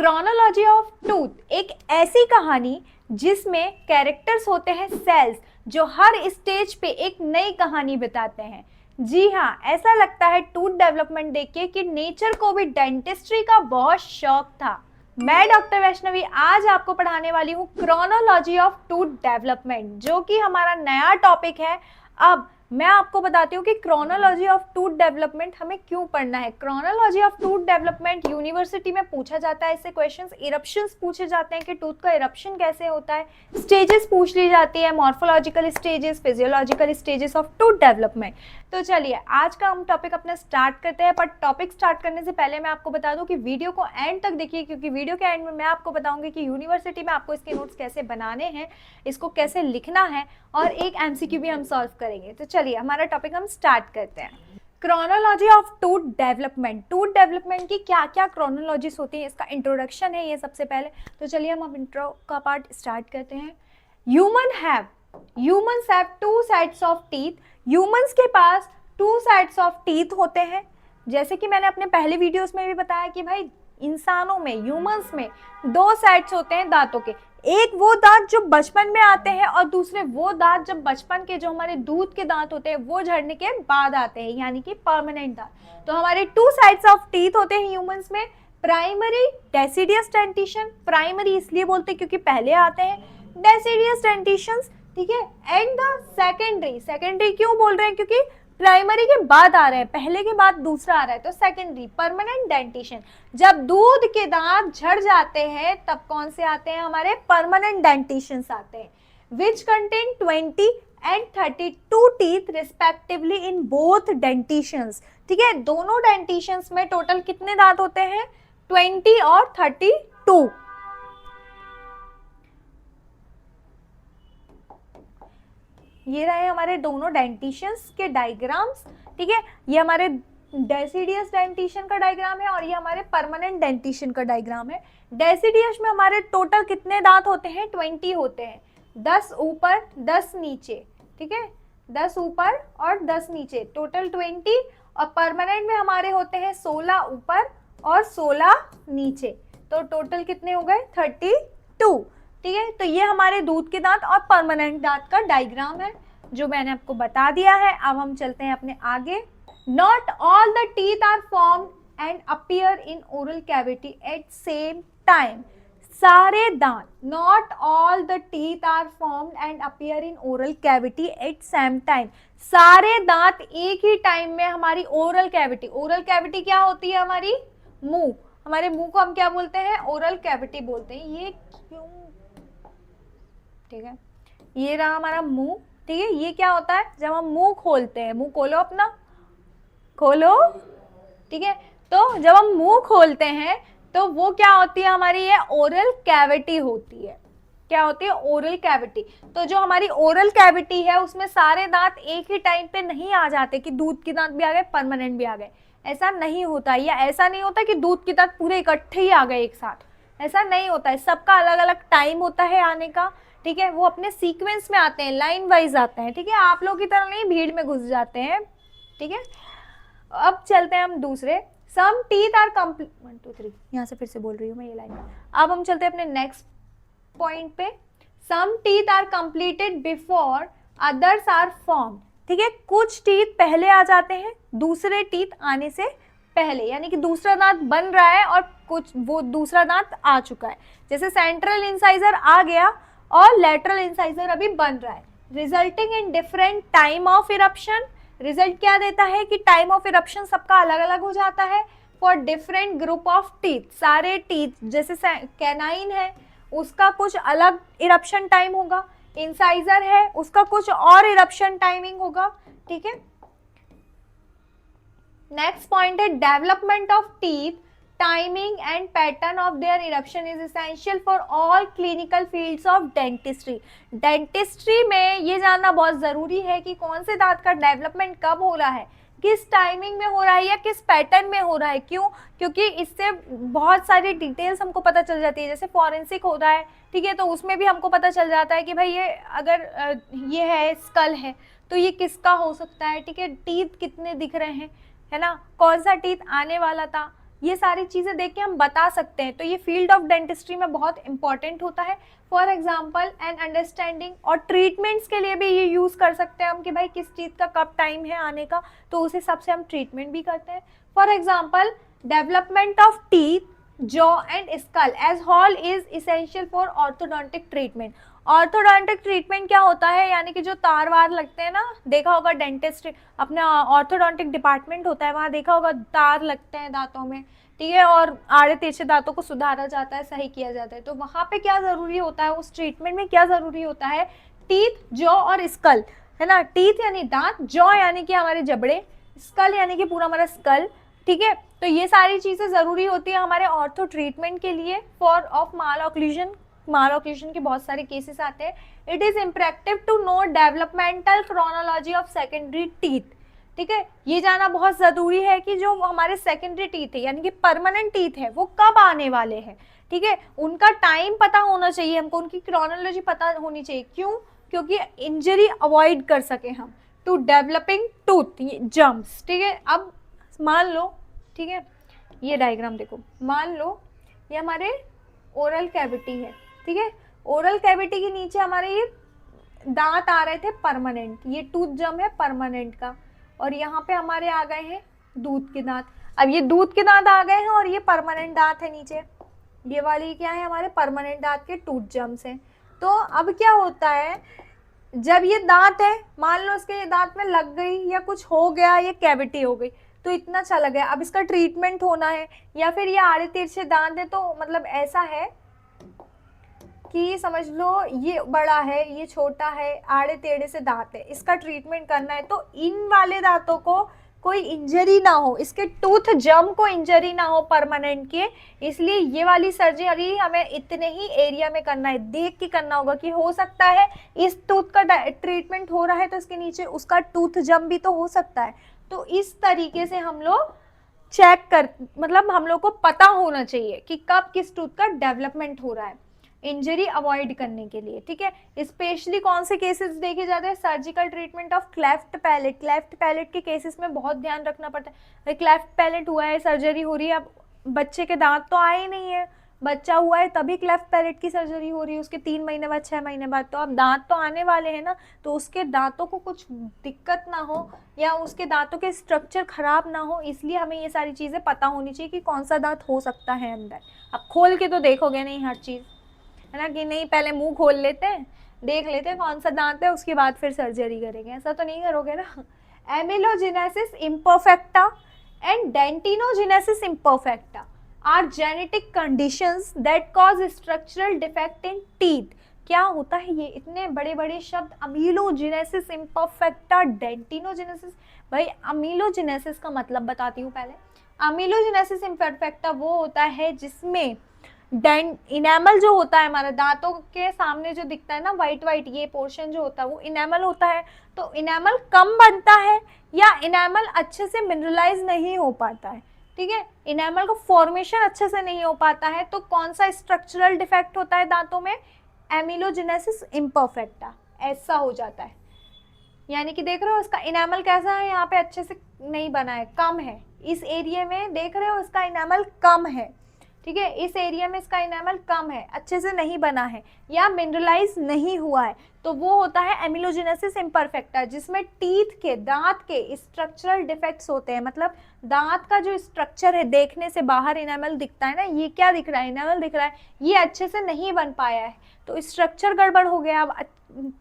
Chronology of tooth एक ऐसी कहानी जिसमें कैरेक्टर्स होते हैं सेल्स जो हर स्टेज पे एक नई कहानी बताते हैं। जी हाँ, ऐसा लगता है टूथ डेवलपमेंट देख के कि नेचर को भी डेंटिस्ट्री का बहुत शौक था। मैं डॉक्टर वैष्णवी आज आपको पढ़ाने वाली हूँ क्रोनोलॉजी ऑफ टूथ डेवलपमेंट, जो कि हमारा नया टॉपिक है। अब मैं आपको बताती हूँ कि क्रोनोलॉजी ऑफ टूथ डेवलपमेंट हमें क्यों पढ़ना है। Chronology of tooth development university में पूछा जाता है, इससे क्वेश्चंस इरप्शंस पूछे जाते हैं कि टूथ का इरप्शन कैसे होता है, स्टेजेस पूछ ली जाती है, morphological stages, physiological stages of tooth development. तो चलिए आज का हम टॉपिक अपना स्टार्ट करते हैं, पर टॉपिक स्टार्ट करने से पहले मैं आपको बता दूं कि वीडियो को एंड तक देखिए, क्योंकि वीडियो के एंड में मैं आपको बताऊंगी कि यूनिवर्सिटी में आपको इसके नोट्स कैसे बनाने हैं, इसको कैसे लिखना है, और एक एमसीक्यू भी हम सॉल्व करेंगे। तो चलिए हमारा टॉपिक हम स्टार्ट करते हैं। Chronology of tooth development. Tooth development की क्या क्या क्रोनोलॉजीज होती है, इसका इंट्रोडक्शन है ये सबसे पहले। तो चलिए हम अब इंट्रो का पार्ट स्टार्ट करते हैं। Humans have two sides of teeth. Humans के पास टू साइड्स ऑफ टीथ होते हैं। जैसे कि मैंने अपने पहले वीडियोस में भी बताया कि भाई इंसानों में, ह्यूमंस में दो साइड्स होते हैं दांतों के। एक वो दांत जो बचपन में आते हैं और दूसरे वो दांत जब बचपन के जो हमारे दूध के दांत होते हैं वो झड़ने के बाद आते हैं, यानी कि परमानेंट दांत। तो हमारे टू साइड्स ऑफ टीथ होते हैं ह्यूमंस में। प्राइमरी डेसिडियस डेंटिशन, प्राइमरी इसलिए बोलते हैं क्योंकि पहले आते हैं, डेसिडियस डेंटिशंस, ठीक है। एंड द सेकेंडरी, सेकेंडरी क्यों बोल रहे हैं, क्योंकि प्राइमरी के बाद आ रहा है, पहले के बाद दूसरा आ रहा है, तो सेकेंडरी परमानेंट डेंटिशन। जब दूध के दांत झड़ जाते हैं तब कौन से आते हैं, हमारे परमानेंट डेंटिशंस आते हैं, which contain 20 and 32 teeth respectively in both dentitions. ठीक है, दोनों डेंटिशंस में टोटल कितने दांत होते हैं, 20 और 32। ये रहे हमारे दोनों डेंटिशंस के डायग्राम्स। ठीक है, ये हमारे डेसिडियस डेंटिशन का डायग्राम है और ये हमारे परमानेंट डेंटिशन का डायग्राम है। डेसिडियस में हमारे टोटल कितने दांत होते हैं, 20 होते हैं, 10 ऊपर 10 नीचे। ठीक है, 10 ऊपर और 10 नीचे, टोटल 20। और परमानेंट में हमारे होते हैं 16 ऊपर और 16 नीचे, तो टोटल कितने हो गए, 32। ठीक है, तो ये हमारे दूध के दांत और परमानेंट दांत का डायग्राम है जो मैंने आपको बता दिया है। अब हम चलते हैं अपने आगे। Not all the teeth are formed and appear in oral cavity at same time. सारे दांत, not all the teeth are formed and appear in oral cavity at same time. सारे दांत एक ही टाइम में हमारी ओरल कैविटी, ओरल कैविटी क्या होती है, हमारी मुंह, हमारे मुंह को हम क्या बोलते हैं, ओरल कैविटी बोलते हैं। ये क्यों, ठीक है, ये रहा हमारा मुंह। ठीक है, ये क्या होता है, जब हम मुंह खोलते हैं, मुंह खोलो अपना, खोलो। ठीक है, तो जब हम मुंह खोलते हैं तो वो क्या होती है, हमारी ये ओरल कैविटी होती है। क्या होती है, ओरल कैविटी। तो जो हमारी ओरल कैविटी है उसमें सारे दांत एक ही टाइम पे नहीं आ जाते कि दूध के दांत भी आ गए, परमानेंट भी आ गए, ऐसा नहीं होता। या ऐसा नहीं होता कि दूध के दांत पूरे इकट्ठे ही आ गए एक साथ, ऐसा नहीं होता है। सबका अलग अलग टाइम होता है आने का। ठीक है, वो अपने सीक्वेंस में आते हैं, लाइन वाइज आते हैं। ठीक है, आप लोग की तरह नहीं भीड़ में घुस जाते हैं। ठीक है, अब चलते हैं हम दूसरे। सम टीथ आर कंप्लीट, 1 2 3, यहाँ से फिर से बोल रही हूँ मैं ये लाइन। अब हम चलते हैं अपने नेक्स्ट पॉइंट पे। Some teeth are completed before others are formed. ठीक है, कुछ टीथ पहले आ जाते हैं दूसरे टीथ आने से पहले, यानी कि दूसरा दांत बन रहा है और कुछ वो दूसरा दांत आ चुका है। जैसे सेंट्रल इंसाइजर आ गया और लेटरल इंसाइजर अभी बन रहा है, resulting in different time of eruption. Result क्या देता है कि टाइम ऑफ इरप्शन सबका अलग अलग हो जाता है for different group of teeth. सारे टीथ, जैसे कैनाइन है उसका कुछ अलग इरप्शन टाइम होगा, इंसाइजर है उसका कुछ और इरप्शन टाइमिंग होगा। ठीक है, नेक्स्ट पॉइंट है development of teeth, timing and pattern of their eruption is essential for all clinical fields of dentistry. Dentistry में ये जानना बहुत जरूरी है कि कौन से दांत का डेवलपमेंट कब हो रहा है, किस टाइमिंग में हो रहा है या किस पैटर्न में हो रहा है। क्यों, क्योंकि इससे बहुत सारी डिटेल्स हमको पता चल जाती है। जैसे फॉरेंसिक हो रहा है, ठीक है, तो उसमें भी हमको पता चल जाता है कि भाई ये अगर ये है स्कल है तो ये किसका हो सकता है। ठीक है, टीथ कितने दिख रहे हैं, है ना, कौन सा टीथ आने वाला था, ये सारी चीज़ें देख के हम बता सकते हैं। तो ये फील्ड ऑफ डेंटिस्ट्री में बहुत इंपॉर्टेंट होता है। फॉर एग्जाम्पल एंड अंडरस्टैंडिंग, और ट्रीटमेंट्स के लिए भी ये यूज़ कर सकते हैं हम कि भाई किस चीज़ का कब टाइम है आने का, तो उस हिसाब से हम ट्रीटमेंट भी करते हैं। For example development of teeth, jaw and skull as whole is essential for orthodontic treatment. Orthodontic treatment क्या होता है, यानी कि जो तार वार लगते हैं ना, देखा होगा डेंटिस्ट अपना ऑर्थोडोंटिक डिपार्टमेंट होता है, वहाँ देखा होगा तार लगते हैं दांतों में, ठीक है, और आड़े तिरछे दांतों को सुधारा जाता है, सही किया जाता है। तो वहाँ पे क्या ज़रूरी होता है, उस ट्रीटमेंट में क्या ज़रूरी होता है, टीथ, जॉ और स्कल, है ना। टीथ यानी दांत, जॉ यानी कि हमारे जबड़े, स्कल यानी कि पूरा हमारा स्कल, ठीक है। तो ये सारी चीज़ें ज़रूरी होती है हमारे ऑर्थो ट्रीटमेंट के लिए for of malocclusion. Malocclusion के बहुत सारे केसेस आते हैं। It is imperative to know developmental chronology of secondary teeth, ठीक है। ये जानना बहुत ज़रूरी है कि जो हमारे सेकेंडरी टीथ है यानी कि परमानेंट टीथ है वो कब आने वाले हैं, ठीक है। उनका टाइम पता होना चाहिए हमको, उनकी क्रोनोलॉजी पता होनी चाहिए। क्यों? क्योंकि इंजरी अवॉइड कर सके हम, टू डेवलपिंग टूथ जम्स, ठीक है। अब मान लो, ठीक है, ये डायग्राम देखो, मान लो ये हमारे ओरल कैविटी है, ठीक है। ओरल कैविटी के नीचे हमारे ये दांत आ रहे थे परमानेंट, ये टूथ जम है परमानेंट का, और यहाँ पे हमारे आ गए हैं दूध के दांत। अब ये दूध के दांत आ गए हैं और ये परमानेंट दांत है नीचे, ये वाली क्या है, हमारे परमानेंट दांत के टूथ जम्स हैं। तो अब क्या होता है, जब ये दांत है, मान लो इसके ये दांत में लग गई या कुछ हो गया, ये कैविटी हो गई, तो इतना चला गया, अब इसका ट्रीटमेंट होना है। या फिर ये आड़े तिरछे दांत है, तो मतलब ऐसा है कि समझ लो ये बड़ा है, ये छोटा है, आड़े टेढ़े से दांत है, इसका ट्रीटमेंट करना है। तो इन वाले दांतों को कोई इंजरी ना हो, इसके टूथ जम को इंजरी ना हो परमानेंट के, इसलिए ये वाली सर्जरी हमें इतने ही एरिया में करना है, देख के करना होगा कि हो सकता है इस टूथ का ट्रीटमेंट हो रहा है तो इसके नीचे उसका टूथ जम भी तो हो सकता है। तो इस तरीके से हम लोग चेक कर, मतलब हम लोग को पता होना चाहिए कि कब किस टूथ का डेवलपमेंट हो रहा है, इंजरी अवॉइड करने के लिए, ठीक है। स्पेशली कौन से केसेस देखे जाते हैं, surgical treatment of cleft palate. Cleft palate के केसेस में बहुत ध्यान रखना पड़ता है। क्लेफ्ट पैलेट हुआ है, सर्जरी हो रही है, अब बच्चे के दांत तो आए ही नहीं है, बच्चा हुआ है तभी क्लेफ्ट पैलेट की सर्जरी हो रही है, उसके 3 महीने बाद 6 महीने बाद, तो अब दांत तो आने वाले हैं ना, तो उसके दांतों को कुछ दिक्कत ना हो या उसके दांतों के स्ट्रक्चर खराब ना हो, इसलिए हमें ये सारी चीज़ें पता होनी चाहिए कि कौन सा दांत हो सकता है अंदर। अब खोल के तो देखोगे नहीं हर चीज़, है ना, कि नहीं पहले मुंह खोल लेते हैं, देख लेते हैं कौन सा दांत है, उसके बाद फिर सर्जरी करेंगे, ऐसा तो नहीं करोगे ना। Amelogenesis imperfecta and dentinogenesis imperfecta are genetic conditions that cause structural defect in teeth. क्या होता है ये इतने बड़े बड़े शब्द, अमीलोजेनेसिस इम्परफेक्टा, डेंटिनोजेनेसिस। भाई अमीलोजेनेसिस का मतलब बताती हूँ पहले। अमीलोजेनेसिस इम्परफेक्टा वो होता है जिसमें इनेमल जो होता है हमारे दांतों के सामने जो दिखता है ना, वाइट वाइट ये पोर्शन जो होता है वो इनेमल होता है। तो इनेमल कम बनता है या इनेमल अच्छे से मिनरलाइज नहीं हो पाता है, ठीक है, इनेमल का फॉर्मेशन अच्छे से नहीं हो पाता है, तो कौन सा स्ट्रक्चरल डिफेक्ट होता है दांतों में, एमिलोजेनेसिस इम्परफेक्टा, ऐसा हो जाता है। यानी कि देख रहे हो इसका इनेमल कैसा है, यहाँ पे अच्छे से नहीं बना है, कम है, इस एरिया में देख रहे हो इसका इनेमल कम है, ठीक है, इस एरिया में इसका इनेमल कम है, अच्छे से नहीं बना है या मिनरलाइज नहीं हुआ है, तो वो होता है एमिलोजेनेसिस इम्परफेक्टा, जिसमें टीथ के, दांत के स्ट्रक्चरल डिफेक्ट्स होते हैं। मतलब दांत का जो स्ट्रक्चर है, देखने से बाहर इनेमल दिखता है ना, ये क्या दिख रहा है, इनेमल दिख रहा है, ये अच्छे से नहीं बन पाया है, तो स्ट्रक्चर गड़बड़ हो गया, अब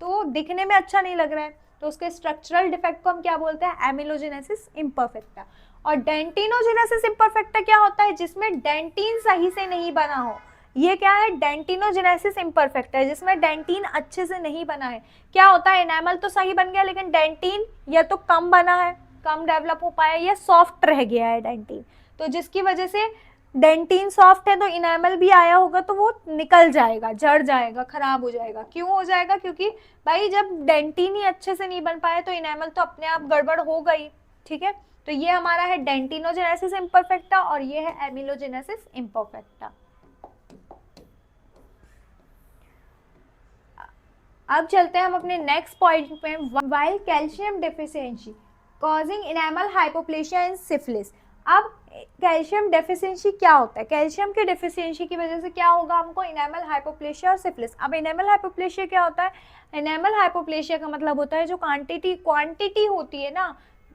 तो दिखने में अच्छा नहीं लग रहा है, तो उसके स्ट्रक्चरल डिफेक्ट को हम क्या बोलते हैं, एमिलोजेनेसिस इम्परफेक्टा। और डेंटिनोजेनेसिस इम्परफेक्टा क्या होता है, जिसमें डेंटिन सही से नहीं बना हो, ये क्या है, डेंटिनोजेनेसिस इम्परफेक्टा है, जिसमें डेंटिन अच्छे से नहीं बना है। क्या होता है, एनामल तो सही बन गया लेकिन डेंटिन या तो कम बना है, कम डेवलप हो पाया, या सॉफ्ट रह गया है डेंटिन, तो जिसकी वजह से डेंटिन सॉफ्ट है तो इनेमल भी आया होगा तो वो निकल जाएगा, जड़ जाएगा, खराब हो जाएगा। क्यों हो जाएगा, क्योंकि भाई जब डेंटिन ही अच्छे से नहीं बन पाया तो इनेमल तो अपने आप गड़बड़ हो गई, ठीक है। तो ये हमारा है डेंटिनोजेनेसिस इम्परफेक्टा और ये है एमिलोजेनेसिस इम्परफेक्टा। अब चलते हैं हम अपने नेक्स्ट पॉइंट पे, while calcium deficiency causing enamel हाइपोप्लेशिया and syphilis. अब कैल्शियम डेफिशिएंसी क्या होता है? कैल्शियम के डेफिशिएंसी की वजह से क्या होगा हमको? इनेमल हाइपोप्लेशिया और सिफिलिस। अब इनेमल हाइपोप्लेशिया क्या होता है? इनेमल हाइपोप्लेशिया का मतलब होता है जो क्वांटिटी होती है ना,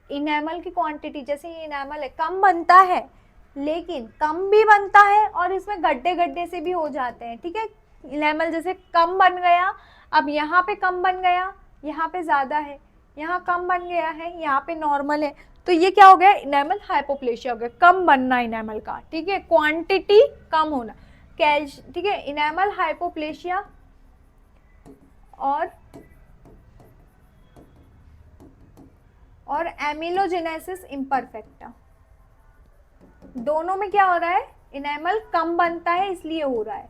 इनेमल की क्वांटिटी, जैसे ये इनेमल है कम बनता है, लेकिन कम भी बनता है और इसमें गड्ढे गड्ढे से भी हो जाते हैं, ठीक है। इनेमल जैसे कम बन गया, अब यहाँ पे कम बन गया, यहाँ पे ज्यादा है, यहाँ कम बन गया है, यहाँ पे नॉर्मल है, तो ये क्या हो गया? इनेमल हाइपोप्लेशिया हो गया, कम बनना इनेमल का, ठीक है, क्वांटिटी कम होना, ठीक है। इनेमल हाइपोप्लेशिया और एमिलोजेनेसिस इम्परफेक्टा, दोनों में क्या हो रहा है? इनेमल कम बनता है इसलिए हो रहा है,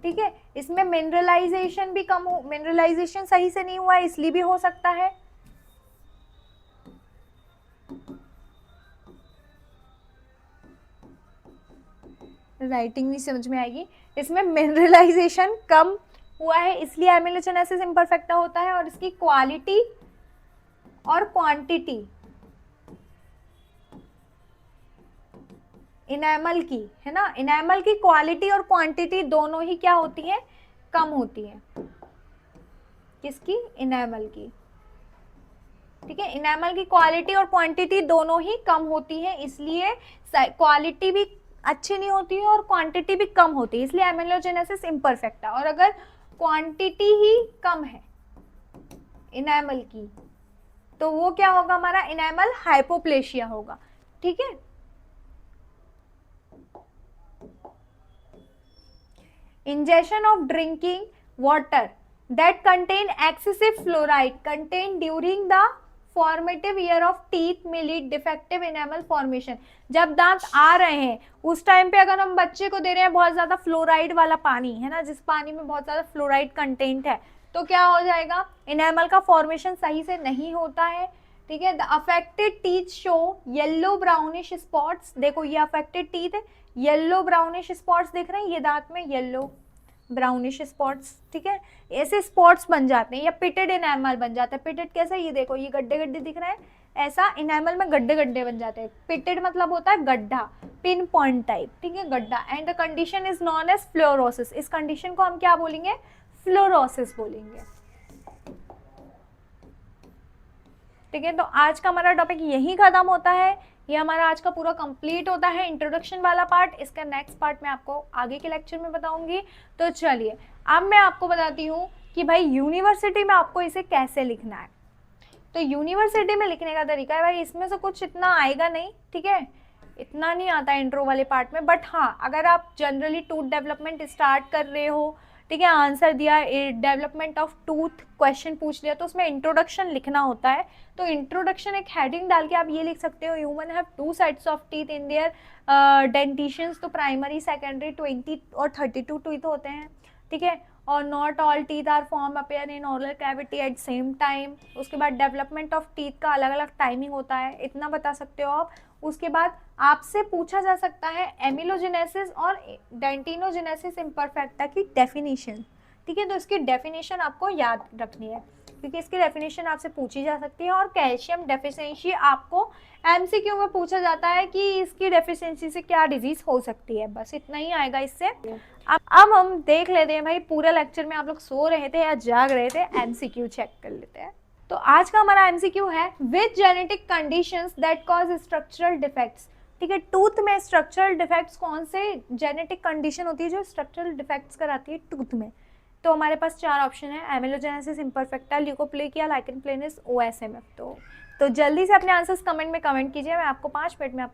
ठीक है। इसमें मिनरलाइजेशन भी कम हो, मिनरलाइजेशन सही से नहीं हुआ है इसलिए भी हो सकता है। राइटिंग नहीं समझ में आएगी। इसमें मिनरलाइजेशन कम हुआ है इसलिए एमिलोजेनेसिस इम्परफेक्टा होता है, और इसकी क्वालिटी और क्वांटिटी इनेमल की, है ना, इनेमल की क्वालिटी और क्वांटिटी दोनों ही क्या होती है? कम होती है। किसकी? इनेमल की, ठीक है। इनेमल की क्वालिटी और क्वांटिटी दोनों ही कम होती है, इसलिए क्वालिटी भी अच्छी नहीं होती है और क्वांटिटी भी कम होती है, इसलिए एमिलोजेनेसिस इम्परफेक्टा। और अगर क्वांटिटी ही कम है इनेमल की, तो वो क्या होगा? हमारा इनेमल हाइपोप्लेशिया होगा, ठीक है। Injection of drinking water that contain excessive fluoride contained during the formative year of teeth may lead defective enamel formation। जब दांत आ रहे हैं उस टाइम पे अगर हम बच्चे को दे रहे हैं बहुत ज्यादा फ्लोराइड वाला पानी, है ना, जिस पानी में बहुत ज्यादा फ्लोराइड कंटेंट है, तो क्या हो जाएगा? इनेमल का फॉर्मेशन सही से नहीं होता है, ठीक है। The affected teeth show yellow brownish spots, देखो ये अफेक्टेड टीथ है, येलो ब्राउनिश स्पॉट्स दिख रहे हैं, ये दांत में येलो ब्राउनिश स्पॉट्स, ठीक है, ऐसे स्पॉट्स बन जाते हैं, या पिटेड इनेमल बन जाता है। पिटेड कैसा? ये देखो ये गड्ढे गड्ढे दिख रहे हैं, ऐसा इनेमल में गड्ढे गड्ढे बन जाते हैं। पिटेड मतलब होता है गड्ढा, पिन पॉइंट टाइप, ठीक है, गड्ढा। And the condition is known as fluorosis, इस कंडीशन को हम क्या बोलेंगे? फ्लोरोसिस बोलेंगे, ठीक है। तो आज का हमारा टॉपिक यही खत्म होता है, ये हमारा आज का पूरा कंप्लीट होता है इंट्रोडक्शन वाला पार्ट। इसका नेक्स्ट पार्ट मैं आपको आगे के लेक्चर में बताऊंगी। तो चलिए अब मैं आपको बताती हूँ कि भाई यूनिवर्सिटी में आपको इसे कैसे लिखना है। तो यूनिवर्सिटी में लिखने का तरीका है भाई, इसमें से कुछ इतना आएगा नहीं, ठीक है, इतना नहीं आता इंट्रो वाले पार्ट में, बट हाँ अगर आप जनरली टूथ डेवलपमेंट स्टार्ट कर रहे हो, ठीक है, आंसर दिया, डेवलपमेंट ऑफ टूथ क्वेश्चन पूछ लिया, तो उसमें इंट्रोडक्शन लिखना होता है। तो इंट्रोडक्शन एक हेडिंग डाल के आप ये लिख सकते हो, human have 2 sets of teeth in their dentitions, तो प्राइमरी सेकेंडरी 20 और 32 टीथ होते हैं, ठीक है, और not all teeth are form appear in oral cavity at same time. उसके बाद डेवलपमेंट ऑफ टीथ का अलग अलग टाइमिंग होता है, इतना बता सकते हो आप। उसके बाद आपसे पूछा जा सकता है एमिलोजेनेसिस और डेंटिनोजेनेसिस इम्परफेक्टा की डेफिनेशन, ठीक है, तो इसकी डेफिनेशन आपको याद रखनी है क्योंकि इसकी डेफिनेशन आपसे पूछी जा सकती है। और कैल्शियम डेफिशिएंसी आपको एमसीक्यू में पूछा जाता है कि इसकी डेफिशिएंसी से क्या डिजीज हो सकती है, बस इतना ही आएगा इससे। अब हम देख लेते हैं भाई, पूरा लेक्चर में आप लोग सो रहे थे या जाग रहे थे, एमसीक्यू चेक कर लेते हैं। तो आज का हमारा एमसीक्यू है with genetic conditions that cause structural defects, ठीक है। टूथ में स्ट्रक्चरल डिफेक्ट्स कौन से जेनेटिक कंडीशन होती है जो स्ट्रक्चरल डिफेक्ट्स कराती है टूथ में? तो हमारे पास 4 ऑप्शन है, amelogenesis imperfecta, leukoplakia, lichen planus, OSMF. तो जल्दी से अपने आंसर्स कमेंट में कमेंट कीजिए, मैं आपको 5 मिनट में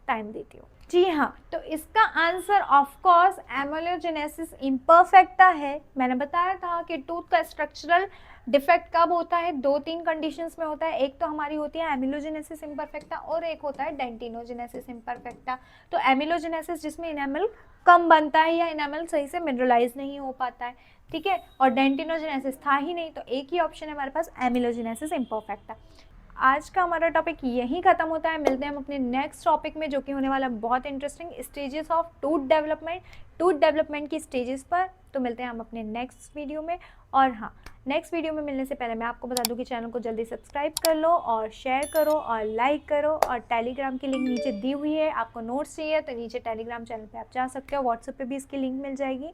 टाइम देती हूँ। जी हाँ, तो इसका आंसर ऑफ कोर्स एमिलोजेनेसिस इम्परफेक्टा है। मैंने बताया था कि टूथ का स्ट्रक्चरल डिफेक्ट कब होता है, 2-3 कंडीशंस में होता है, एक तो हमारी होती है एमिलोजेनेसिस इम्परफेक्टा और एक होता है डेंटिनोजेनेसिस इम्परफेक्टा। तो एमिलोजेनेसिस जिसमें इनेमल कम बनता है या इनेमल सही से मिनरलाइज नहीं हो पाता है, ठीक है, और डेंटिनोजेनेसिस था ही नहीं, तो एक ही ऑप्शन है हमारे पास एमिलोजेनेसिस इम्परफेक्टा। आज का हमारा टॉपिक यहीं खत्म होता है, मिलते हैं हम अपने नेक्स्ट टॉपिक में जो कि होने वाला बहुत interesting, stages of tooth development की स्टेजेस पर। तो मिलते हैं हम अपने नेक्स्ट वीडियो में। और हाँ, नेक्स्ट वीडियो में मिलने से पहले मैं आपको बता दूं कि चैनल को जल्दी सब्सक्राइब कर लो और शेयर करो और लाइक करो, और टेलीग्राम की लिंक नीचे दी हुई है। आपको नोट्स चाहिए तो नीचे टेलीग्राम चैनल पे आप जा सकते हो, व्हाट्सएप पे भी इसकी लिंक मिल जाएगी।